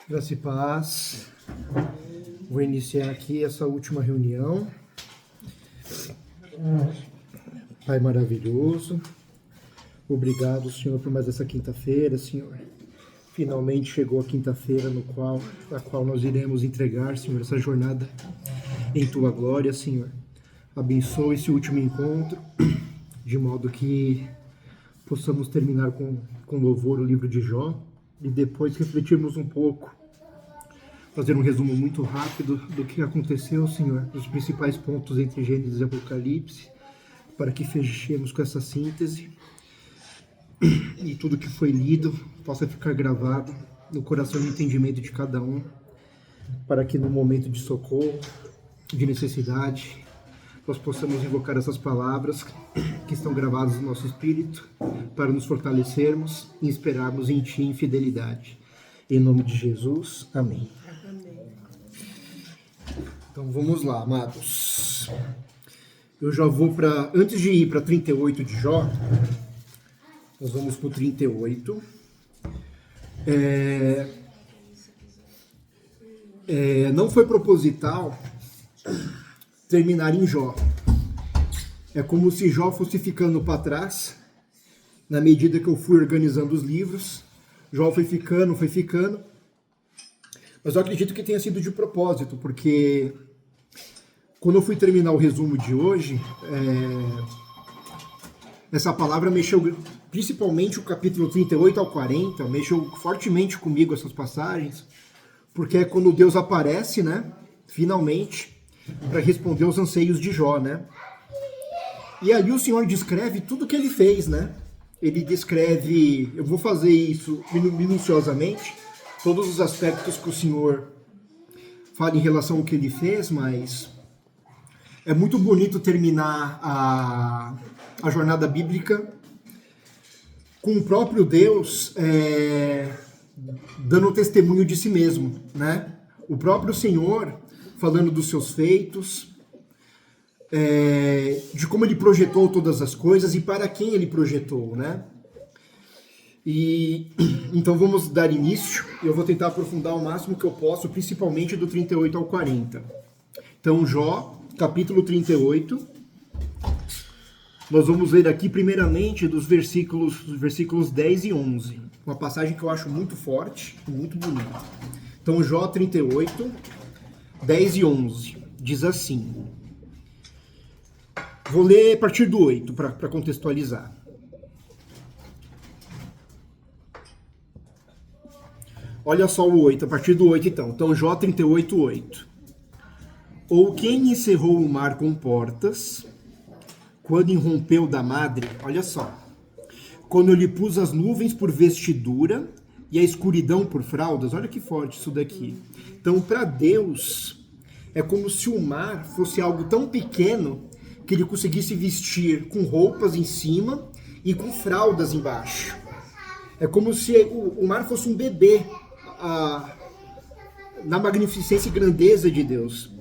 Graça e paz. Vou iniciar aqui essa última reunião. Pai maravilhoso, obrigado, Senhor, por mais essa quinta-feira, Senhor. Finalmente chegou a quinta-feira na qual nós iremos entregar, Senhor, essa jornada em Tua glória, Senhor. Abençoa esse último encontro, de modo que possamos terminar com louvor o livro de Jó e depois refletirmos um pouco, fazer um resumo muito rápido do que aconteceu, Senhor, os principais pontos entre Gênesis e Apocalipse, para que fechemos com essa síntese e tudo que foi lido possa ficar gravado no coração e no entendimento de cada um, para que no momento de socorro, de necessidade, nós possamos invocar essas palavras que estão gravadas no nosso espírito, para nos fortalecermos e esperarmos em Ti em fidelidade. Em nome de Jesus, amém. Então vamos lá, amados. Eu já vou antes de ir para 38 de Jó, nós vamos para o 38. Não foi proposital terminar em Jó. É como se Jó fosse ficando para trás, na medida que eu fui organizando os livros. Jó foi ficando, mas eu acredito que tenha sido de propósito, porque quando eu fui terminar o resumo de hoje, essa palavra mexeu, principalmente o capítulo 38 ao 40, mexeu fortemente comigo essas passagens, porque é quando Deus aparece, né, finalmente, para responder aos anseios de Jó, né? E ali o Senhor descreve tudo que ele fez, né? Ele descreve, eu vou fazer isso minuciosamente, todos os aspectos que o Senhor fala em relação ao que ele fez, mas é muito bonito terminar a jornada bíblica com o próprio Deus dando testemunho de si mesmo, né? O próprio Senhor falando dos seus feitos, de como ele projetou todas as coisas e para quem ele projetou, né? E então vamos dar início. Eu vou tentar aprofundar o máximo que eu posso, principalmente do 38 ao 40. Então, Jó, capítulo 38. Nós vamos ver aqui primeiramente dos versículos 10 e 11. Uma passagem que eu acho muito forte e muito bonita. Então, Jó 38, 10 e 11. Diz assim. Vou ler a partir do 8 para contextualizar. Olha só o 8, a partir do 8 então. Então, Jó 38, 8. Ou quem encerrou o mar com portas, quando irrompeu da madre, olha só. Quando eu lhe pus as nuvens por vestidura e a escuridão por fraldas, olha que forte isso daqui. Então, para Deus, é como se o mar fosse algo tão pequeno que ele conseguisse vestir com roupas em cima e com fraldas embaixo. É como se o mar fosse um bebê na magnificência e grandeza de Deus.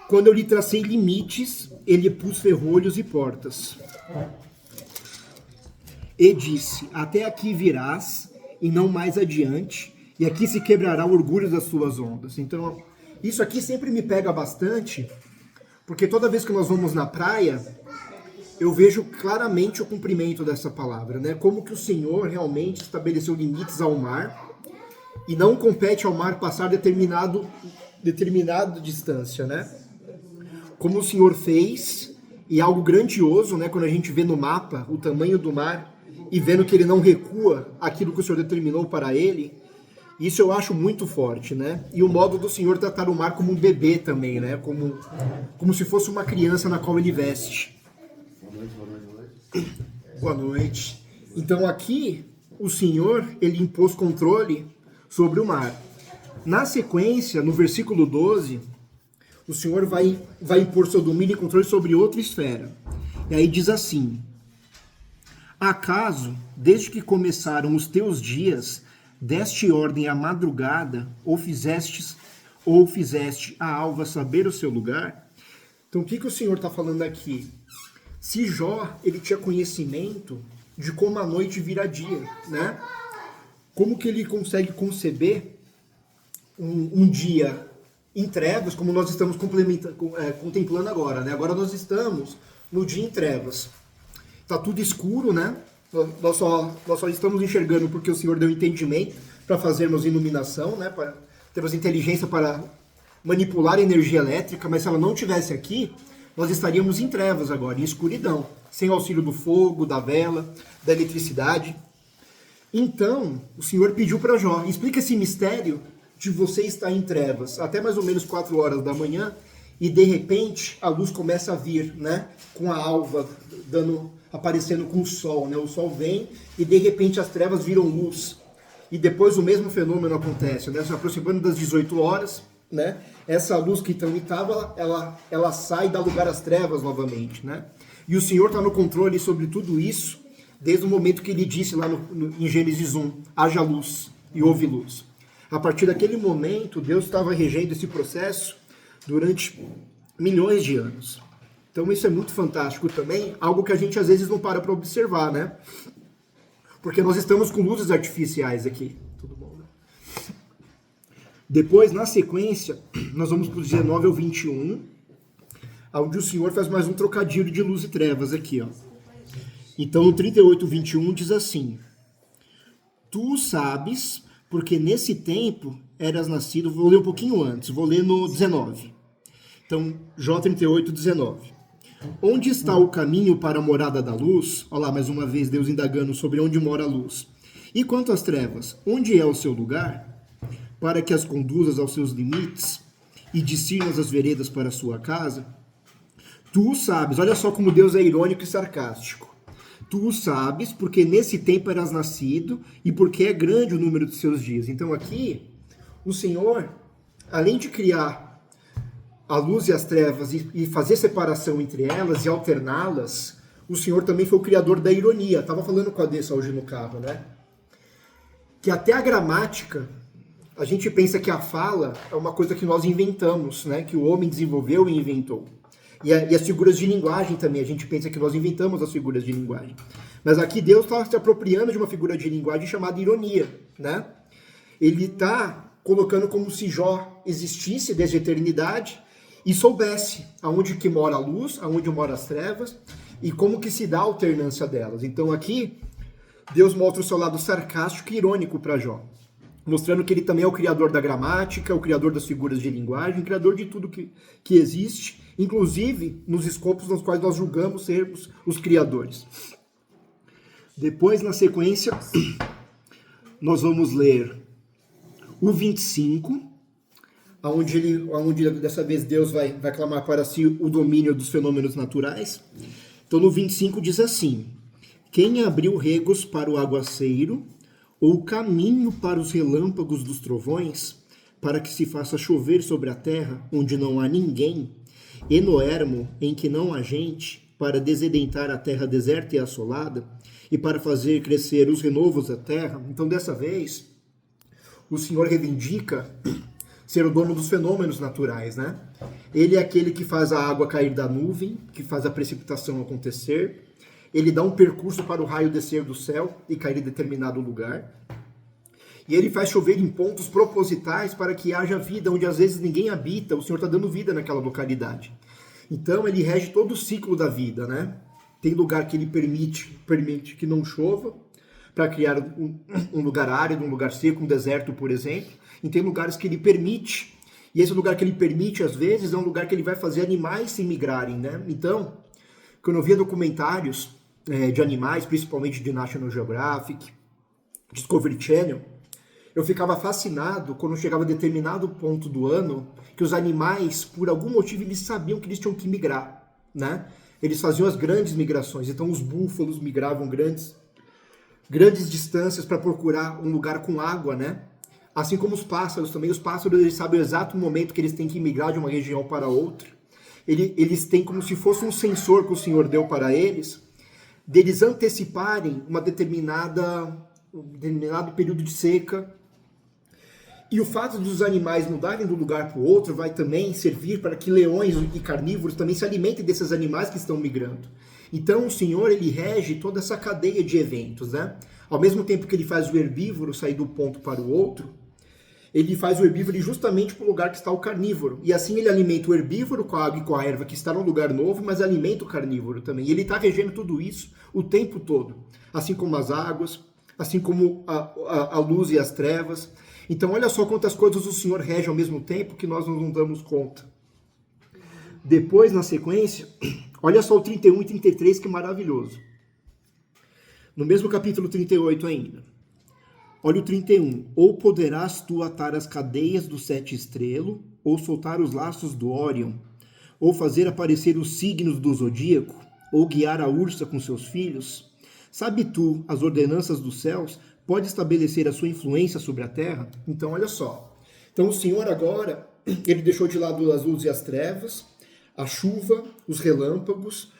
Quando eu lhe tracei limites, ele pôs ferrolhos e portas. E disse, até aqui virás e não mais adiante, e aqui se quebrará o orgulho das suas ondas. Então, isso aqui sempre me pega bastante, porque toda vez que nós vamos na praia, eu vejo claramente o cumprimento dessa palavra, né? Como que o Senhor realmente estabeleceu limites ao mar, e não compete ao mar passar determinada distância, né? Como o Senhor fez, e algo grandioso, né? Quando a gente vê no mapa o tamanho do mar, e vendo que ele não recua aquilo que o Senhor determinou para ele, isso eu acho muito forte, né? E o modo do Senhor tratar o mar como um bebê também, né? Como se fosse uma criança na qual ele veste. Boa noite. Então aqui, o Senhor, ele impôs controle sobre o mar. Na sequência, no versículo 12, o Senhor vai impor seu domínio e controle sobre outra esfera. E aí diz assim, acaso, desde que começaram os teus dias, deste ordem à madrugada, ou fizeste a alva saber o seu lugar? Então o que o Senhor está falando aqui? Se Jó, ele tinha conhecimento de como a noite vira dia, né? como que ele consegue conceber um dia em trevas, como nós estamos contemplando agora, né? Agora nós estamos no dia em trevas. Está tudo escuro, né? Nós só estamos enxergando porque o Senhor deu entendimento para fazermos iluminação, né? Para termos inteligência para manipular a energia elétrica, mas se ela não tivesse aqui, nós estaríamos em trevas agora, em escuridão, sem auxílio do fogo, da vela, da eletricidade. Então, o Senhor pediu para Jó, explica esse mistério de você estar em trevas, até mais ou menos 4 horas da manhã, e de repente a luz começa a vir, né? Com a alva aparecendo com o sol, né? O sol vem e de repente as trevas viram luz. E depois o mesmo fenômeno acontece, né? Se aproximando das 18 horas, né? Essa luz que estava, ela sai e dá lugar às trevas novamente, né? E o Senhor está no controle sobre tudo isso, desde o momento que ele disse lá em Gênesis 1, haja luz e houve luz. A partir daquele momento, Deus estava regendo esse processo durante milhões de anos. Então isso é muito fantástico também, algo que a gente às vezes não para observar, né? Porque nós estamos com luzes artificiais aqui. Tudo bom, né? Depois, na sequência, nós vamos para o 19 ao 21, onde o Senhor faz mais um trocadilho de luz e trevas aqui, ó. Então, no 38, 21 diz assim: Tu sabes, porque nesse tempo eras nascido... Vou ler um pouquinho antes, vou ler no 19. Então, Jó 38, 19. Onde está o caminho para a morada da luz? Olha lá, mais uma vez, Deus indagando sobre onde mora a luz. E quanto às trevas, onde é o seu lugar? Para que as conduzas aos seus limites e discernas as veredas para a sua casa? Tu sabes, olha só como Deus é irônico e sarcástico. Tu sabes, porque nesse tempo eras nascido e porque é grande o número de seus dias. Então aqui, o Senhor, além de criar a luz e as trevas e fazer separação entre elas e alterná-las, o Senhor também foi o criador da ironia. Estava falando com a Dessa hoje no carro, né? Que até a gramática, a gente pensa que a fala é uma coisa que nós inventamos, né? Que o homem desenvolveu e inventou. E as figuras de linguagem também, a gente pensa que nós inventamos as figuras de linguagem. Mas aqui Deus está se apropriando de uma figura de linguagem chamada ironia, né? Ele está colocando como se Jó existisse desde a eternidade e soubesse aonde que mora a luz, aonde mora as trevas e como que se dá a alternância delas. Então aqui, Deus mostra o seu lado sarcástico e irônico para Jó, mostrando que ele também é o criador da gramática, o criador das figuras de linguagem, o criador de tudo que existe, inclusive nos escopos nos quais nós julgamos sermos os criadores. Depois, na sequência, nós vamos ler o 25, onde dessa vez Deus vai clamar para si o domínio dos fenômenos naturais. Então no 25 diz assim: quem abriu regos para o aguaceiro, ou caminho para os relâmpagos dos trovões, para que se faça chover sobre a terra, onde não há ninguém, e no ermo em que não há gente, para desedentar a terra deserta e assolada, e para fazer crescer os renovos da terra. Então dessa vez, o Senhor reivindica ser o dono dos fenômenos naturais, né? Ele é aquele que faz a água cair da nuvem, que faz a precipitação acontecer. Ele dá um percurso para o raio descer do céu e cair em determinado lugar. E ele faz chover em pontos propositais para que haja vida onde às vezes ninguém habita. O Senhor está dando vida naquela localidade. Então ele rege todo o ciclo da vida, né? Tem lugar que ele permite que não chova, para criar um lugar árido, um lugar seco, um deserto, por exemplo. E tem lugares que ele permite, e esse lugar que ele permite, às vezes, é um lugar que ele vai fazer animais se migrarem, né? Então, quando eu via documentários de animais, principalmente de National Geographic, Discovery Channel, eu ficava fascinado quando chegava a determinado ponto do ano, que os animais, por algum motivo, eles sabiam que eles tinham que migrar, né? Eles faziam as grandes migrações, então os búfalos migravam grandes distâncias para procurar um lugar com água, né? Assim como os pássaros também. Os pássaros, eles sabem o exato momento que eles têm que migrar de uma região para outra. Eles têm como se fosse um sensor que o Senhor deu para eles, deles anteciparem um determinado período de seca. E o fato dos animais mudarem de um lugar para o outro vai também servir para que leões e carnívoros também se alimentem desses animais que estão migrando. Então o Senhor, ele rege toda essa cadeia de eventos, né? ao mesmo tempo que ele faz o herbívoro sair do ponto para o outro, ele faz o herbívoro ir justamente para o lugar que está o carnívoro. E assim ele alimenta o herbívoro com a água e com a erva que está num lugar novo, mas alimenta o carnívoro também. E ele está regendo tudo isso o tempo todo. Assim como as águas, assim como a luz e as trevas. Então olha só quantas coisas o Senhor rege ao mesmo tempo que nós não damos conta. Depois, na sequência, olha só o 31 e 33, que maravilhoso. No mesmo capítulo 38 ainda. Olha o 31. Ou poderás tu atar as cadeias do 7 estrelo, ou soltar os laços do Órion, ou fazer aparecer os signos do zodíaco, ou guiar a ursa com seus filhos? Sabe tu as ordenanças dos céus? Pode estabelecer a sua influência sobre a terra? Então, olha só. Então, o Senhor agora, ele deixou de lado as luzes e as trevas, a chuva, os relâmpagos,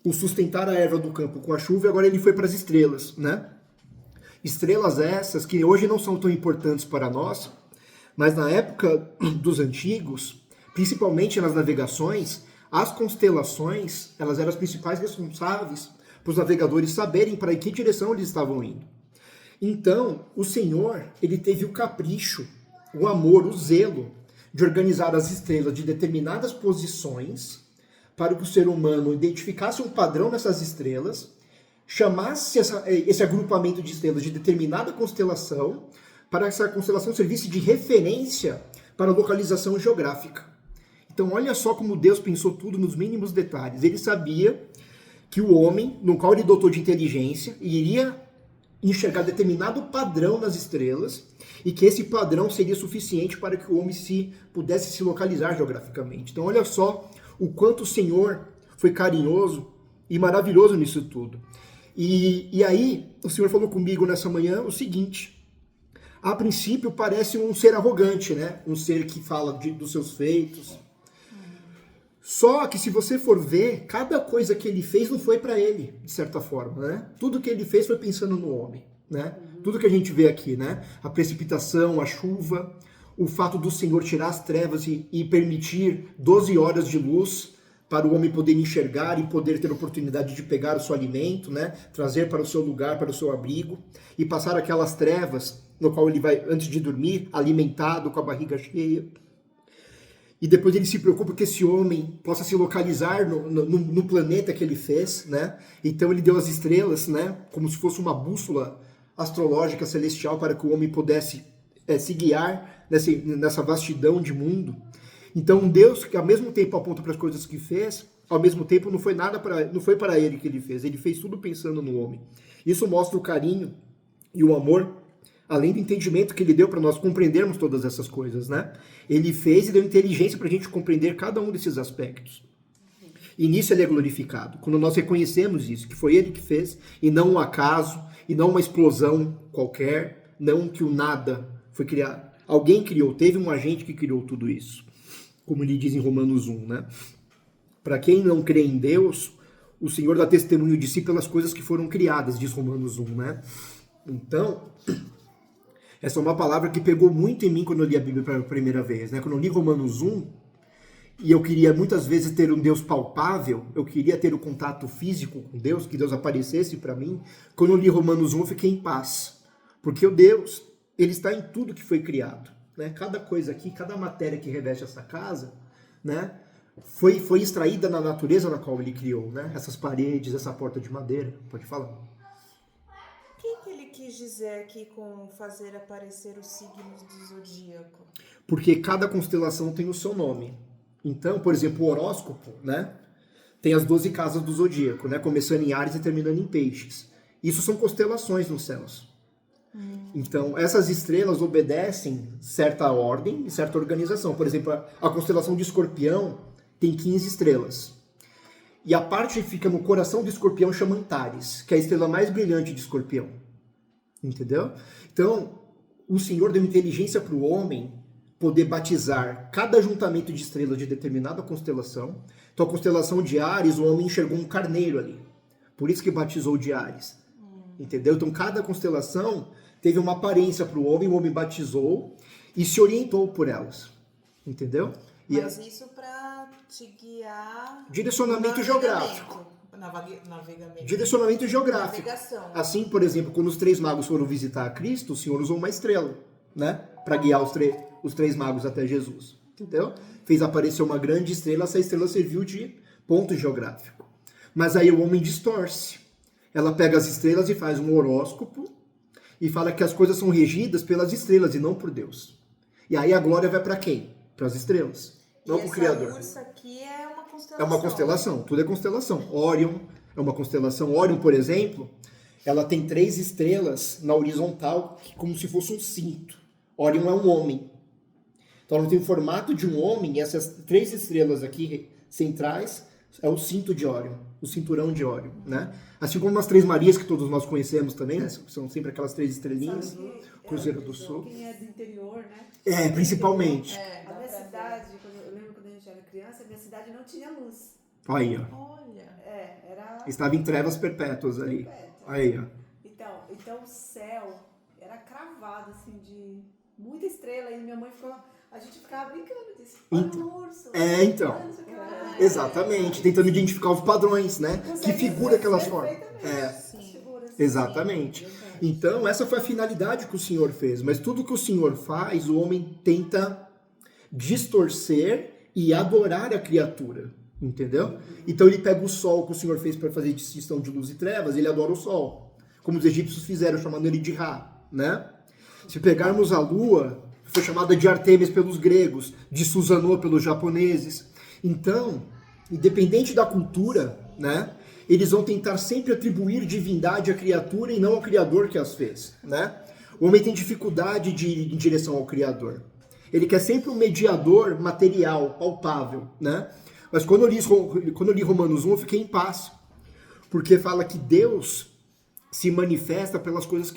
o sustentar a erva do campo com a chuva, e agora ele foi para as estrelas, né? Estrelas essas que hoje não são tão importantes para nós, mas na época dos antigos, principalmente nas navegações, as constelações, elas eram as principais responsáveis para os navegadores saberem para que direção eles estavam indo. Então, o Senhor, ele teve o capricho, o amor, o zelo de organizar as estrelas de determinadas posições para que o ser humano identificasse um padrão nessas estrelas, chamasse esse agrupamento de estrelas de determinada constelação, para que essa constelação servisse de referência para a localização geográfica. Então, olha só como Deus pensou tudo nos mínimos detalhes. Ele sabia que o homem, no qual ele dotou de inteligência, iria enxergar determinado padrão nas estrelas, e que esse padrão seria suficiente para que o homem pudesse se localizar geograficamente. Então, olha só o quanto o Senhor foi carinhoso e maravilhoso nisso tudo. E aí, o Senhor falou comigo nessa manhã o seguinte: a princípio parece um ser arrogante, né? Um ser que fala dos seus feitos. Só que se você for ver, cada coisa que ele fez não foi para ele, de certa forma, né? Tudo que ele fez foi pensando no homem, né? Tudo que a gente vê aqui, né? A precipitação, a chuva, o fato do Senhor tirar as trevas e permitir 12 horas de luz para o homem poder enxergar e poder ter oportunidade de pegar o seu alimento, né? Trazer para o seu lugar, para o seu abrigo, e passar aquelas trevas no qual ele vai, antes de dormir, alimentado, com a barriga cheia. E depois ele se preocupa que esse homem possa se localizar no planeta que ele fez, né? Então ele deu as estrelas, né? Como se fosse uma bússola astrológica celestial para que o homem pudesse se guiar nessa vastidão de mundo. Então um Deus que ao mesmo tempo aponta para as coisas que fez, ao mesmo tempo não foi para ele que ele fez tudo pensando no homem. Isso mostra o carinho e o amor, além do entendimento que ele deu para nós compreendermos todas essas coisas, né? Ele fez e deu inteligência para a gente compreender cada um desses aspectos. E nisso ele é glorificado, quando nós reconhecemos isso, que foi ele que fez, e não um acaso, e não uma explosão qualquer, não que o nada foi criado. Alguém criou, teve um agente que criou tudo isso, como ele diz em Romanos 1, né? Para quem não crê em Deus, o Senhor dá testemunho de si pelas coisas que foram criadas, diz Romanos 1, né? Então, essa é uma palavra que pegou muito em mim quando eu li a Bíblia pela primeira vez, né? Quando eu li Romanos 1, e eu queria muitas vezes ter um Deus palpável, eu queria ter o contato físico com Deus, que Deus aparecesse para mim. Quando eu li Romanos 1, eu fiquei em paz. Porque o Deus, ele está em tudo que foi criado, né? Cada coisa aqui, cada matéria que reveste essa casa, né? Foi extraída na natureza na qual ele criou, né? Essas paredes, essa porta de madeira. Pode falar. O que ele quis dizer aqui com fazer aparecer os signos do zodíaco? Porque cada constelação tem o seu nome. Então, por exemplo, o horóscopo, né? Tem as 12 casas do zodíaco, né? Começando em Áries e terminando em Peixes. Isso são constelações nos céus. Então, essas estrelas obedecem certa ordem e certa organização. Por exemplo, a constelação de Escorpião tem 15 estrelas. E a parte que fica no coração do Escorpião chama Antares, que é a estrela mais brilhante de Escorpião. Entendeu? Então, o Senhor deu inteligência para o homem poder batizar cada ajuntamento de estrelas de determinada constelação. Então, a constelação de Áries, o homem enxergou um carneiro ali. Por isso que batizou de Áries. Entendeu? Então, cada constelação teve uma aparência para o homem batizou e se orientou por elas. Entendeu? Mas isso para te guiar... Direcionamento geográfico. Navegamento. Direcionamento geográfico. Navegação. Assim, por exemplo, quando os 3 magos foram visitar a Cristo, o Senhor usou uma estrela, né? Para guiar os 3 magos até Jesus. Entendeu? Fez aparecer uma grande estrela, essa estrela serviu de ponto geográfico. Mas aí o homem distorce. Ela pega as estrelas e faz um horóscopo e fala que as coisas são regidas pelas estrelas e não por Deus. E aí a glória vai para quem? Para as estrelas, não para o Criador. Essa ursa aqui é uma constelação. É uma constelação, tudo é constelação. Orion é uma constelação. Orion, por exemplo, ela tem 3 estrelas na horizontal, como se fosse um cinto. Orion é um homem. Então ela tem o formato de um homem, e essas 3 estrelas aqui centrais é o cinto de Orion, o cinturão de Orion, né? Assim como as 3 Marias que todos nós conhecemos também, né? São sempre aquelas 3 estrelinhas, Cruzeiro do Sul. Quem é do interior, né? É, principalmente. A minha cidade, eu lembro quando a gente era criança, a minha cidade não tinha luz. Aí, ó. Olha. Era Estava em trevas perpétuas ali. Aí, ó. Então o céu era cravado, assim, de muita estrela. E minha mãe a gente ficava brincando disso. Olha o urso. Então. Olha, não sei o que lá. Exatamente. Tentando identificar os padrões, né? Que figura que elas formam. Exatamente. Então, essa foi a finalidade que o Senhor fez. Mas tudo que o Senhor faz, o homem tenta distorcer e adorar a criatura. Entendeu? Então ele pega o sol que o Senhor fez para fazer distinção de luz e trevas, ele adora o sol. Como os egípcios fizeram, chamando ele de Ra, né? Se pegarmos a lua, foi chamada de Artemis pelos gregos, de Suzano pelos japoneses. Então, independente da cultura, né? Eles vão tentar sempre atribuir divindade à criatura e não ao Criador que as fez, né? O homem tem dificuldade de ir em direção ao Criador. Ele quer sempre um mediador material, palpável, né? Mas quando eu li Romanos 1, eu fiquei em paz. Porque fala que Deus se manifesta pelas coisas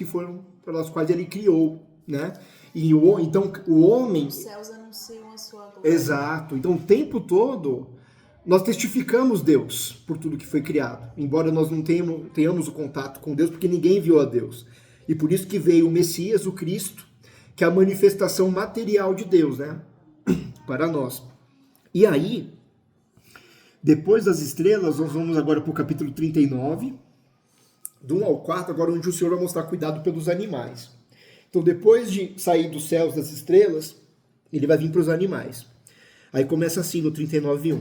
pelas quais ele criou, né? E então o homem... Os céus anunciam a sua glória. Exato. Então o tempo todo nós testificamos Deus por tudo que foi criado. Embora nós não tenhamos o contato com Deus, porque ninguém viu a Deus. E por isso que veio o Messias, o Cristo, que é a manifestação material de Deus, né? Para nós. E aí... Depois das estrelas, nós vamos agora para o capítulo 39, do 1 ao 4, agora onde o Senhor vai mostrar cuidado pelos animais. Então, depois de sair dos céus das estrelas, ele vai vir para os animais. Aí começa assim no 39:1.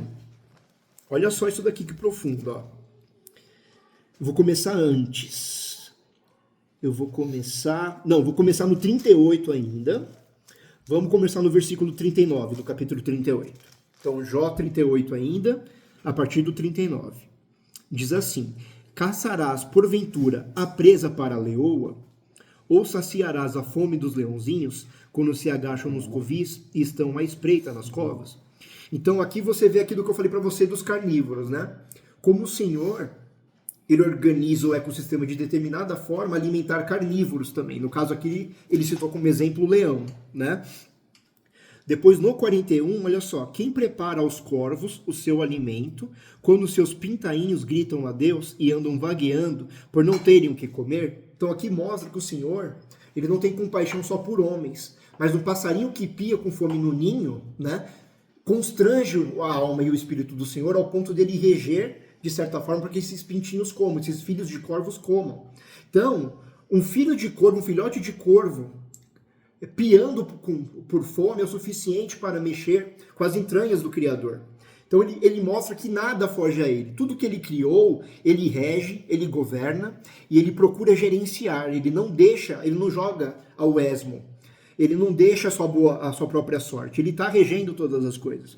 Olha só isso daqui que profundo, ó. Vou começar antes. Vou começar no 38 ainda. Vamos começar no versículo 39, do capítulo 38. Então, Jó 38 ainda, a partir do 39. Diz assim: caçarás, porventura, a presa para a leoa? Ou saciarás a fome dos leãozinhos, quando se agacham nos covis e estão à espreita nas covas? Então, aqui você vê aquilo que eu falei para você dos carnívoros, né? Como o Senhor, ele organiza o ecossistema de determinada forma, alimentar carnívoros também. No caso aqui, ele citou como exemplo o leão, né? Depois, no 41, olha só. Quem prepara aos corvos o seu alimento, quando seus pintainhos gritam a Deus e andam vagueando por não terem o que comer? Então aqui mostra que o Senhor, ele não tem compaixão só por homens, mas um passarinho que pia com fome no ninho, né, constrange a alma e o espírito do Senhor ao ponto dele reger, de certa forma, para que esses pintinhos comam, esses filhos de corvos comam. Então, um filho de corvo, um filhote de corvo, piando por fome é o suficiente para mexer com as entranhas do Criador. Então ele mostra que nada foge a ele. Tudo que ele criou, ele rege, ele governa e ele procura gerenciar. Ele não joga ao esmo. Ele não deixa a sua própria sorte. Ele está regendo todas as coisas.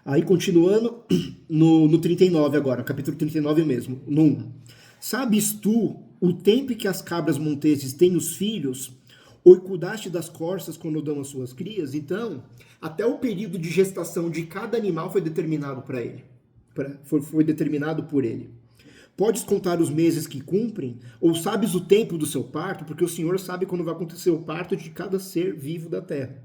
Aí continuando no 39 agora, capítulo 39 mesmo, no 1. Sabes tu o tempo que as cabras monteses têm os filhos? Ou cuidaste das corças quando dão as suas crias? Então, até o período de gestação de cada animal foi determinado para ele. Foi determinado por ele. Podes contar os meses que cumprem? Ou sabes o tempo do seu parto? Porque o Senhor sabe quando vai acontecer o parto de cada ser vivo da terra.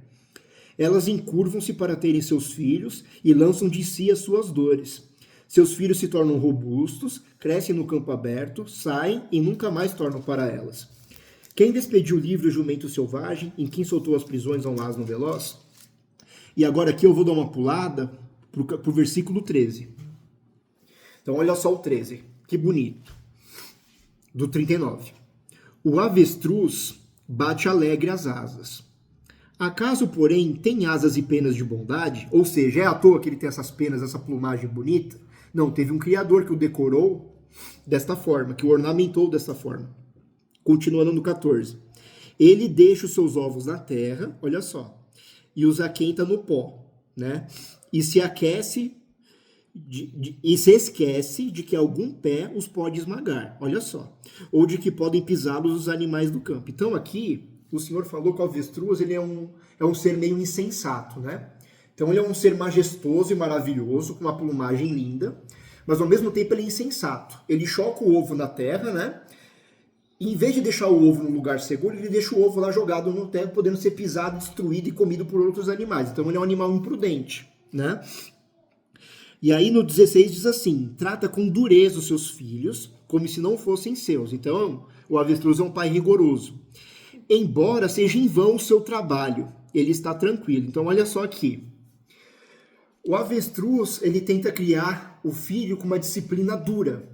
Elas encurvam-se para terem seus filhos e lançam de si as suas dores. Seus filhos se tornam robustos, crescem no campo aberto, saem e nunca mais tornam para elas. Quem despediu o livre jumento selvagem, em quem soltou as prisões a um asno veloz? E agora aqui eu vou dar uma pulada para o versículo 13. Então olha só o 13, que bonito. Do 39. O avestruz bate alegre as asas. Acaso, porém, tem asas e penas de bondade? Ou seja, é à toa que ele tem essas penas, essa plumagem bonita? Não, teve um criador que o decorou desta forma, que o ornamentou desta forma. Continuando no 14. Ele deixa os seus ovos na terra, olha só, e os aquenta no pó, né? E se aquece e se esquece de que algum pé os pode esmagar, olha só, ou de que podem pisá-los os animais do campo. Então aqui, o Senhor falou que o avestruz ele é um ser meio insensato, né? Então ele é um ser majestoso e maravilhoso, com uma plumagem linda, mas ao mesmo tempo ele é insensato. Ele choca o ovo na terra, né? E em vez de deixar o ovo num lugar seguro, ele deixa o ovo lá jogado no terra, podendo ser pisado, destruído e comido por outros animais. Então ele é um animal imprudente, né? E aí no 16 diz assim, trata com dureza os seus filhos, como se não fossem seus. Então o avestruz é um pai rigoroso. Embora seja em vão o seu trabalho, ele está tranquilo. Então olha só aqui. O avestruz, ele tenta criar o filho com uma disciplina dura.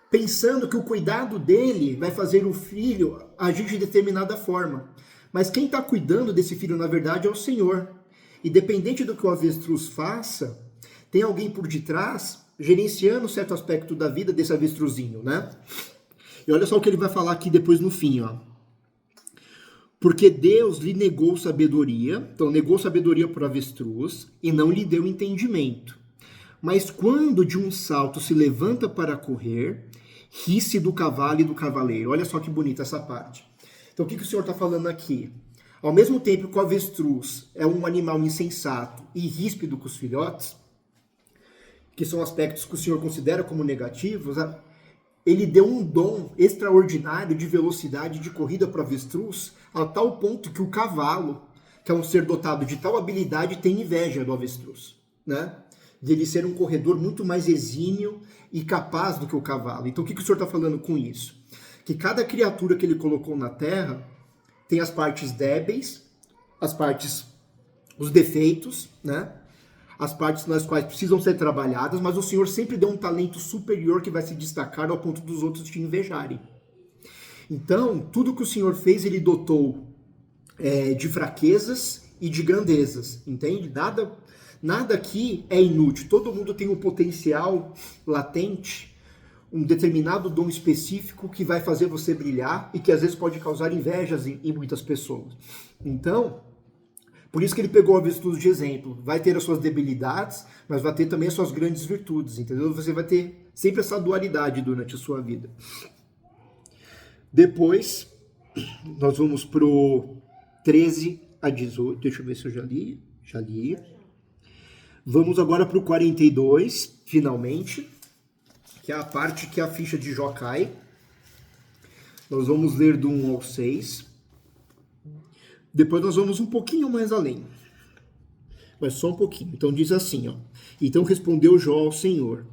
Pensando que o cuidado dele vai fazer o filho agir de determinada forma. Mas quem está cuidando desse filho, na verdade, é o Senhor. E dependente do que o avestruz faça, tem alguém por detrás gerenciando certo aspecto da vida desse avestruzinho, né? E olha só o que ele vai falar aqui depois no fim, ó. Porque Deus lhe negou sabedoria, então negou sabedoria para o avestruz e não lhe deu entendimento. Mas quando de um salto se levanta para correr, ri-se do cavalo e do cavaleiro. Olha só que bonita essa parte. Então o que o Senhor está falando aqui? Ao mesmo tempo que o avestruz é um animal insensato e ríspido com os filhotes, que são aspectos que o Senhor considera como negativos, ele deu um dom extraordinário de velocidade de corrida para o avestruz, a tal ponto que o cavalo, que é um ser dotado de tal habilidade, tem inveja do avestruz, né? De ele ser um corredor muito mais exímio e capaz do que o cavalo. Então o que o Senhor está falando com isso? Que cada criatura que ele colocou na terra tem as partes débeis, os defeitos, né? As partes nas quais precisam ser trabalhadas, mas o Senhor sempre deu um talento superior que vai se destacar ao ponto dos outros te invejarem. Então, tudo que o Senhor fez, ele dotou de fraquezas e de grandezas, entende? Nada aqui é inútil, todo mundo tem um potencial latente, um determinado dom específico que vai fazer você brilhar e que às vezes pode causar invejas em muitas pessoas. Então, por isso que ele pegou o avestruz de exemplo. Vai ter as suas debilidades, mas vai ter também as suas grandes virtudes, entendeu? Você vai ter sempre essa dualidade durante a sua vida. Depois, nós vamos pro 13 a 18. Deixa eu ver se eu já li. Já li. Vamos agora pro 42, finalmente, que é a parte que a ficha de Jó cai. Nós vamos ler do 1 ao 6. Depois nós vamos um pouquinho mais além. Mas só um pouquinho. Então diz assim, ó. Então respondeu Jó ao Senhor: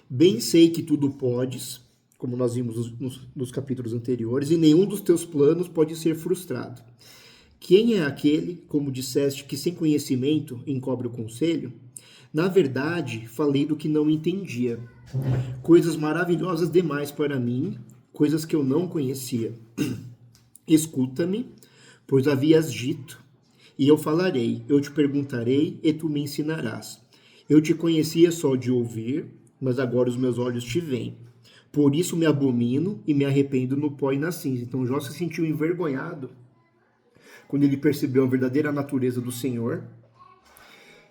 bem sei que tudo podes, como nós vimos nos capítulos anteriores, e nenhum dos teus planos pode ser frustrado. Quem é aquele, como disseste, que sem conhecimento encobre o conselho? Na verdade, falei do que não entendia. Coisas maravilhosas demais para mim, coisas que eu não conhecia. Escuta-me, pois havias dito, e eu falarei, eu te perguntarei, e tu me ensinarás. Eu te conhecia só de ouvir, mas agora os meus olhos te veem. Por isso me abomino e me arrependo no pó e na cinza. Então Jó se sentiu envergonhado quando ele percebeu a verdadeira natureza do Senhor.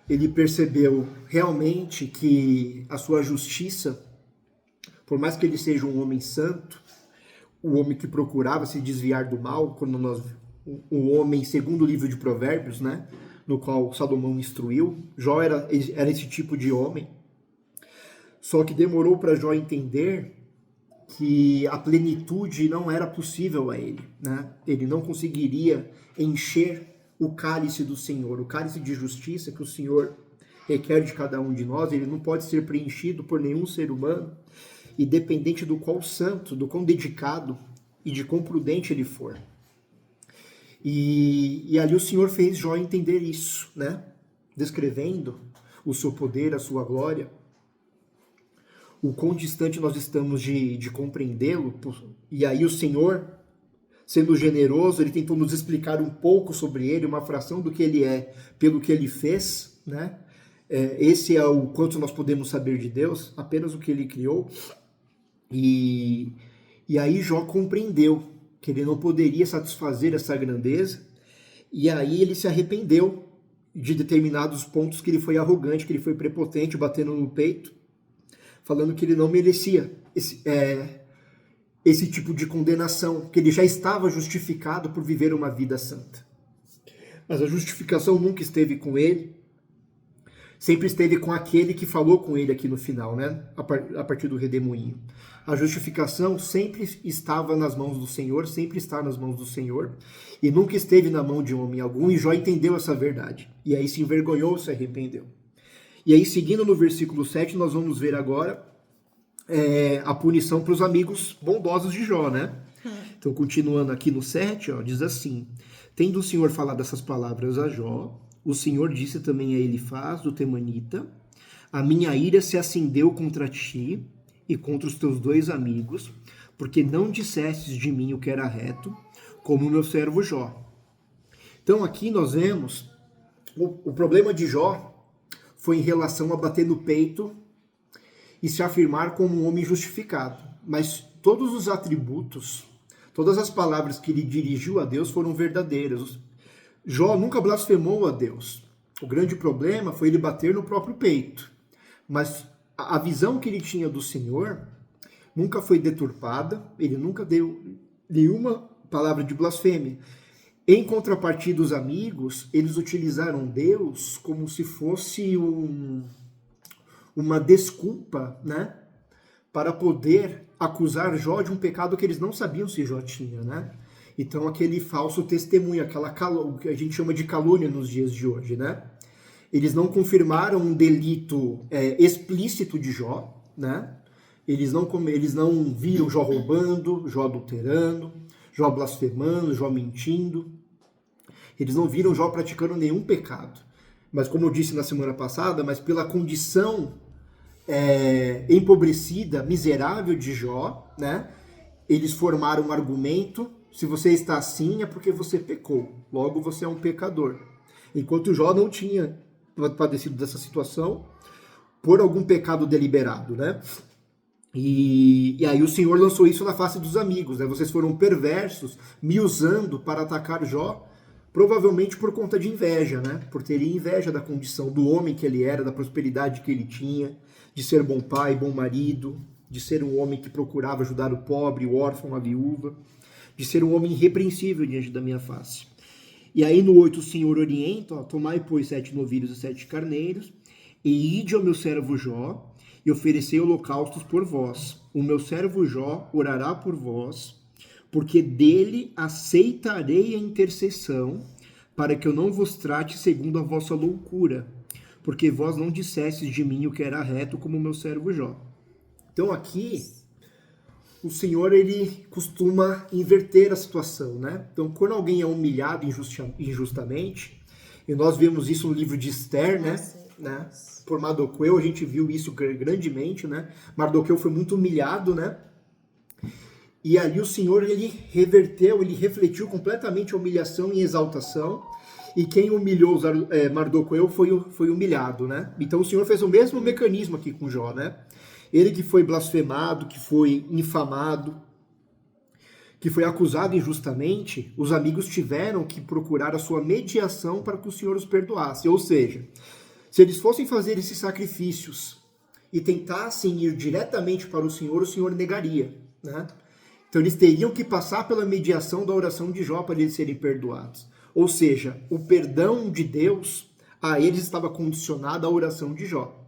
Ele percebeu realmente que a sua justiça, por mais que ele seja um homem santo, o homem que procurava se desviar do mal, quando o homem, segundo o livro de Provérbios, né, no qual Salomão instruiu, Jó era esse tipo de homem. Só que demorou para Jó entender que a plenitude não era possível a ele, né? Ele não conseguiria encher o cálice do Senhor, o cálice de justiça que o Senhor requer de cada um de nós. Ele não pode ser preenchido por nenhum ser humano, independente do quão santo, do quão dedicado e de quão prudente ele for. E ali o Senhor fez Jó entender isso, né? Descrevendo o seu poder, a sua glória. o quão distante nós estamos de compreendê-lo, e aí o Senhor, sendo generoso, ele tentou nos explicar um pouco sobre ele, uma fração do que ele é, pelo que ele fez, né? Esse é o quanto nós podemos saber de Deus, apenas o que ele criou. E aí Jó compreendeu que ele não poderia satisfazer essa grandeza, e aí ele se arrependeu de determinados pontos que ele foi arrogante, que ele foi prepotente, batendo no peito, falando que ele não merecia esse tipo de condenação, que ele já estava justificado por viver uma vida santa. Mas a justificação nunca esteve com ele, sempre esteve com aquele que falou com ele aqui no final, né? A partir do redemoinho. A justificação sempre estava nas mãos do Senhor, sempre está nas mãos do Senhor, e nunca esteve na mão de homem algum, e Jó entendeu essa verdade. E aí se envergonhou, se arrependeu. E aí, seguindo no versículo 7, nós vamos ver agora a punição para os amigos bondosos de Jó, né? Então, continuando aqui no 7, diz assim: tendo o Senhor falado essas palavras a Jó, o Senhor disse também a Elifaz, do Temanita: a minha ira se acendeu contra ti e contra os teus 2 amigos, porque não dissestes de mim o que era reto, como o meu servo Jó. Então aqui nós vemos o problema de Jó foi em relação a bater no peito e se afirmar como um homem justificado. Mas todos os atributos, todas as palavras que ele dirigiu a Deus foram verdadeiras. Jó nunca blasfemou a Deus. O grande problema foi ele bater no próprio peito. Mas a visão que ele tinha do Senhor nunca foi deturpada, ele nunca deu nenhuma palavra de blasfêmia. Em contrapartida, os amigos, eles utilizaram Deus como se fosse uma desculpa, né, para poder acusar Jó de um pecado que eles não sabiam se Jó tinha, né? Então, aquele falso testemunho, o que a gente chama de calúnia nos dias de hoje, né? Eles não confirmaram um delito explícito de Jó, né? Eles não viram Jó roubando, Jó adulterando, Jó blasfemando, Jó mentindo. Eles não viram Jó praticando nenhum pecado. Mas como eu disse na semana passada, mas pela condição empobrecida, miserável de Jó, né? Eles formaram um argumento: se você está assim é porque você pecou, logo você é um pecador. Enquanto Jó não tinha padecido dessa situação por algum pecado deliberado, né? E aí o Senhor lançou isso na face dos amigos, né? Vocês foram perversos, me usando para atacar Jó, provavelmente por conta de inveja, né? Por terem inveja da condição do homem que ele era, da prosperidade que ele tinha, de ser bom pai, bom marido, de ser um homem que procurava ajudar o pobre, o órfão, a viúva, de ser um homem irrepreensível diante da minha face. E aí no 8 o Senhor orienta: tomai, pois, 7 novilhos e 7 carneiros, e ide ao meu servo Jó, e oferecei holocaustos por vós. O meu servo Jó orará por vós, porque dele aceitarei a intercessão, para que eu não vos trate segundo a vossa loucura, porque vós não dissestes de mim o que era reto, como o meu servo Jó. Então aqui o Senhor, ele costuma inverter a situação, né? Então, quando alguém é humilhado injustamente, e nós vemos isso no livro de Esther, né? Por Mardoqueu, a gente viu isso grandemente, né? Mardoqueu foi muito humilhado, né? E ali o Senhor, ele reverteu, ele refletiu completamente a humilhação em exaltação, e quem humilhou Mardoqueu foi humilhado, né? Então o Senhor fez o mesmo mecanismo aqui com Jó, né? Ele que foi blasfemado, que foi infamado, que foi acusado injustamente, os amigos tiveram que procurar a sua mediação para que o Senhor os perdoasse. Ou seja, se eles fossem fazer esses sacrifícios e tentassem ir diretamente para o Senhor negaria, né? Então eles teriam que passar pela mediação da oração de Jó para eles serem perdoados. Ou seja, o perdão de Deus a eles estava condicionado à oração de Jó.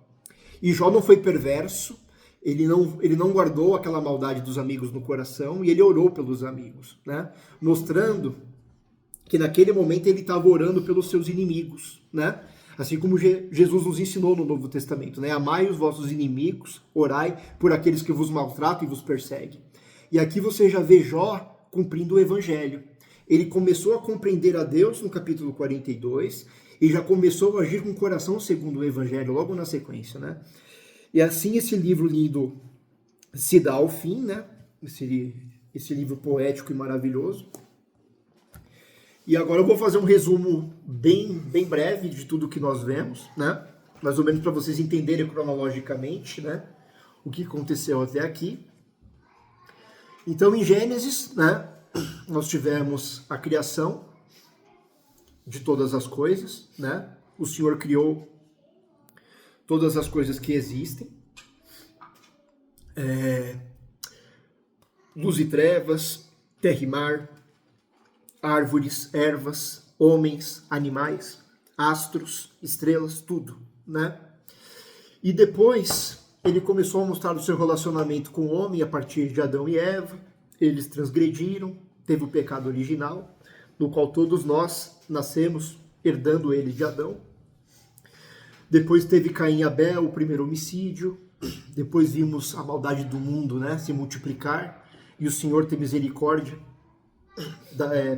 E Jó não foi perverso, ele não guardou aquela maldade dos amigos no coração, e ele orou pelos amigos, né? Mostrando que naquele momento ele estava orando pelos seus inimigos, né? Assim como Jesus nos ensinou no Novo Testamento, né? Amai os vossos inimigos, orai por aqueles que vos maltratam e vos perseguem. E aqui você já vê Jó cumprindo o evangelho. Ele começou a compreender a Deus no capítulo 42 e já começou a agir com o coração segundo o evangelho logo na sequência, né? E assim esse livro lindo se dá ao fim, né? Esse livro poético e maravilhoso. E agora eu vou fazer um resumo bem breve de tudo que nós vemos, né? Mais ou menos para vocês entenderem cronologicamente, né? O que aconteceu até aqui. Então, em Gênesis, né? Nós tivemos a criação de todas as coisas, né? O Senhor criou todas as coisas que existem. Luz e trevas, terra e mar, árvores, ervas, homens, animais, astros, estrelas, tudo, né? E depois ele começou a mostrar o seu relacionamento com o homem a partir de Adão e Eva. Eles transgrediram, teve o pecado original, no qual todos nós nascemos herdando ele de Adão. Depois teve Caim e Abel, o primeiro homicídio. Depois vimos a maldade do mundo, né, se multiplicar, e o Senhor ter misericórdia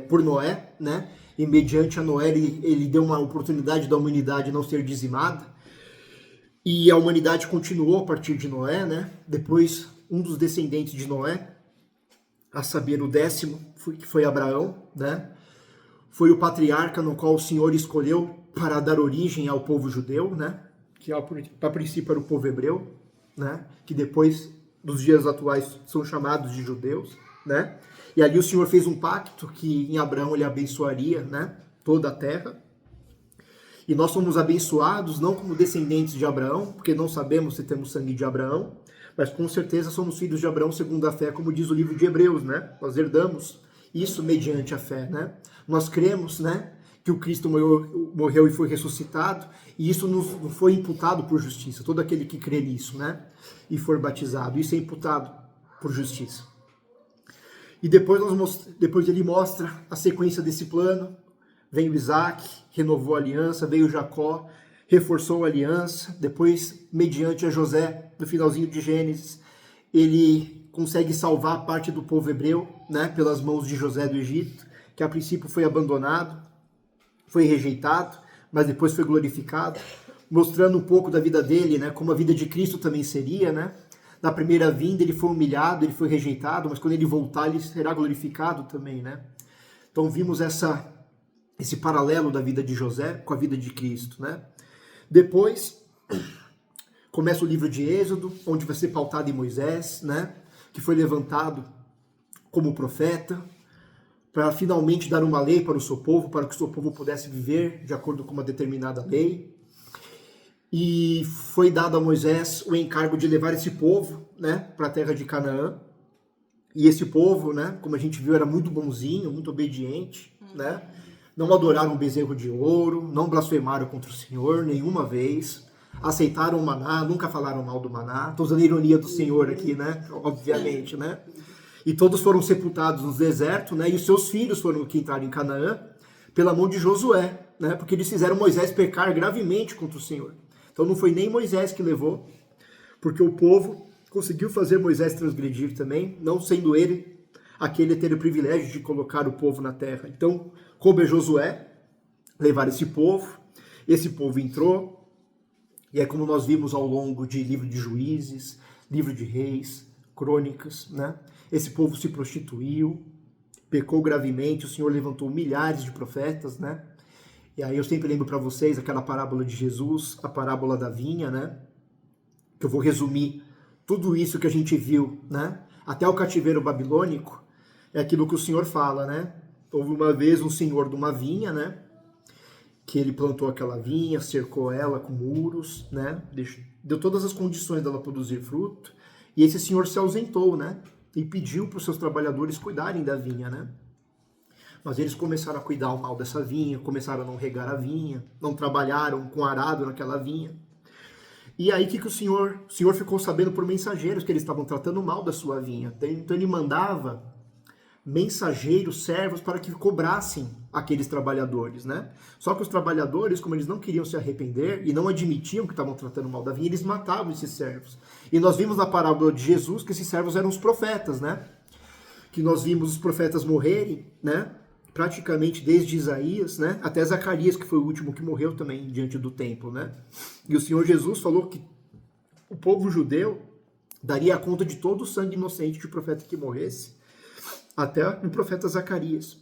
por Noé, né? E mediante a Noé ele deu uma oportunidade da humanidade não ser dizimada. E a humanidade continuou a partir de Noé, né? Depois um dos descendentes de Noé, a saber o 10º, que foi Abraão, né? Foi o patriarca no qual o Senhor escolheu para dar origem ao povo judeu, né? Que a princípio era o povo hebreu, né? Que depois, nos dias atuais, são chamados de judeus, né? E ali o Senhor fez um pacto que em Abraão ele abençoaria, né, toda a terra. E nós somos abençoados não como descendentes de Abraão, porque não sabemos se temos sangue de Abraão, mas com certeza somos filhos de Abraão segundo a fé, como diz o livro de Hebreus, né? Nós herdamos isso mediante a fé, né? Nós cremos, né, que o Cristo morreu e foi ressuscitado, e isso nos foi imputado por justiça. Todo aquele que crê nisso, né, e for batizado, isso é imputado por justiça. E depois ele mostra a sequência desse plano. Veio Isaac, renovou a aliança, veio Jacó, reforçou a aliança. Depois, mediante a José, no finalzinho de Gênesis, ele consegue salvar parte do povo hebreu, né, pelas mãos de José do Egito, que a princípio foi abandonado, foi rejeitado, mas depois foi glorificado, mostrando um pouco da vida dele, né, como a vida de Cristo também seria, né? Na primeira vinda ele foi humilhado, ele foi rejeitado, mas quando ele voltar ele será glorificado também, né? Então vimos esse paralelo da vida de José com a vida de Cristo, né? Depois começa o livro de Êxodo, onde vai ser pautado em Moisés, né? Que foi levantado como profeta para finalmente dar uma lei para o seu povo, para que o seu povo pudesse viver de acordo com uma determinada lei. E foi dado a Moisés o encargo de levar esse povo, né, para a terra de Canaã. E esse povo, né, como a gente viu, era muito bonzinho, muito obediente, né? Não adoraram o bezerro de ouro, não blasfemaram contra o Senhor nenhuma vez, aceitaram o maná, nunca falaram mal do maná. Estou usando a ironia do Senhor aqui, né? Obviamente, né? E todos foram sepultados no deserto, né? E os seus filhos foram que entraram em Canaã pela mão de Josué, né? Porque eles fizeram Moisés pecar gravemente contra o Senhor. Então não foi nem Moisés que levou, porque o povo conseguiu fazer Moisés transgredir também, não sendo ele aquele a ter o privilégio de colocar o povo na terra. Então, coube a Josué levar esse povo entrou, e é como nós vimos ao longo de livro de Juízes, livro de Reis, Crônicas, né? Esse povo se prostituiu, pecou gravemente, o Senhor levantou milhares de profetas, né? E aí eu sempre lembro para vocês aquela parábola de Jesus, a parábola da vinha, né? Que eu vou resumir tudo isso que a gente viu, né? Até o cativeiro babilônico, é aquilo que o Senhor fala, né? Houve uma vez um senhor de uma vinha, né? Que ele plantou aquela vinha, cercou ela com muros, né? Deu todas as condições dela produzir fruto. E esse senhor se ausentou, né? E pediu para os seus trabalhadores cuidarem da vinha, né? Mas eles começaram a cuidar mal dessa vinha, começaram a não regar a vinha, não trabalharam com arado naquela vinha. E aí o senhor ficou sabendo por mensageiros que eles estavam tratando mal da sua vinha. Então ele mandava mensageiros, servos, para que cobrassem aqueles trabalhadores, né? Só que os trabalhadores, como eles não queriam se arrepender e não admitiam que estavam tratando mal da vinha, eles matavam esses servos. E nós vimos na parábola de Jesus que esses servos eram os profetas, né? Que nós vimos os profetas morrerem, né? Praticamente desde Isaías, né, até Zacarias, que foi o último que morreu também diante do templo, né? E o Senhor Jesus falou que o povo judeu daria conta de todo o sangue inocente de profeta que morresse, até o profeta Zacarias.